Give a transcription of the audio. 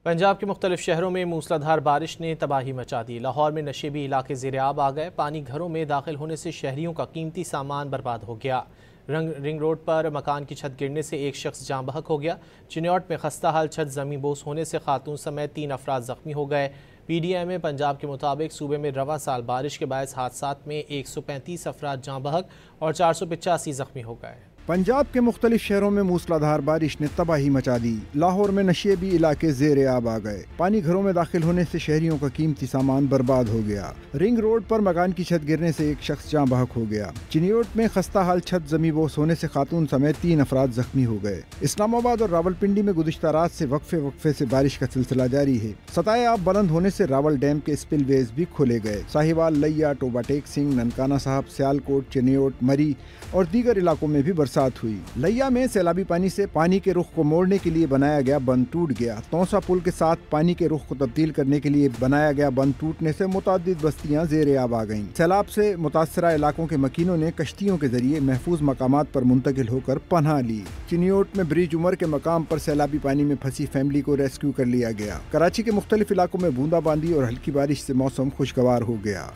پنجاب کے مختلف شہروں میں موسلادھار بارش نے تباہی مچا دی۔ لاہور میں نشیبی علاقے زیر آب آ گئے۔ پانی گھروں میں داخل ہونے سے شہریوں کا قیمتی سامان برباد ہو گیا۔ رنگ روڈ پر مکان کی چھت گرنے سے ایک شخص جاں بحق ہو گیا۔ چنیوٹ میں خستہ حال چھت زمین بوس ہونے سے خاتون سمیت 3 افراد زخمی ہو گئے۔ PDM پنجاب کے مطابق صوبے میں رواں سال بارش کے باعث حادثات میں 135 افراد جاں بحق اور 485 زخمی ہو گئے۔ پنجاب کے مختلف شہروں میں موسلادھار بارش نے تباہی مچا دی۔ لاہور میں نشیبی علاقے زیر آب آ گئے۔ پانی گھروں میں داخل ہونے سے شہریوں کا قیمتی سامان برباد ہو گیا۔ رنگ روڈ پر مکان کی چھت گرنے سے ایک شخص جاں بحق ہو گیا۔ چنیوٹ میں خستہ حال چھت زمین بوس ہونے سے خاتون سمیت 3 افراد زخمی ہو گئے۔ اسلام آباد اور راولپنڈی میں گزشتہ رات سے وقفے سے بارش کا سلسلہ جاری ہے۔ سطح آب بلند ہونے سے راول ڈیم کے اسپل ویز بھی کھولے گئے۔ ساہیوال، لیا، ٹوبا ٹیک سنگھ، ننکانہ صاحب، سیالکوٹ، چنیوٹ، مری اور دیگر علاقوں میں بھی برسات ہوئی۔ لیا میں سیلابی پانی سے پانی کے رخ کو موڑنے کے لیے بنایا گیا بند ٹوٹ گیا۔ تونسا پل کے ساتھ پانی کے رخ کو تبدیل کرنے کے لیے بنایا گیا بند ٹوٹنے سے متعدد بستیاں زیر آب آ گئیں۔ سیلاب سے متاثرہ علاقوں کے مکینوں نے کشتیوں کے ذریعے محفوظ مقامات پر منتقل ہو کر پناہ لی۔ چنیوٹ میں برج عمر کے مقام پر سیلابی پانی میں پھنسی فیملی کو ریسکیو کر لیا گیا۔ کراچی کے مختلف علاقوں میں بوندا باندی اور ہلکی بارش سے موسم خوشگوار ہو گیا۔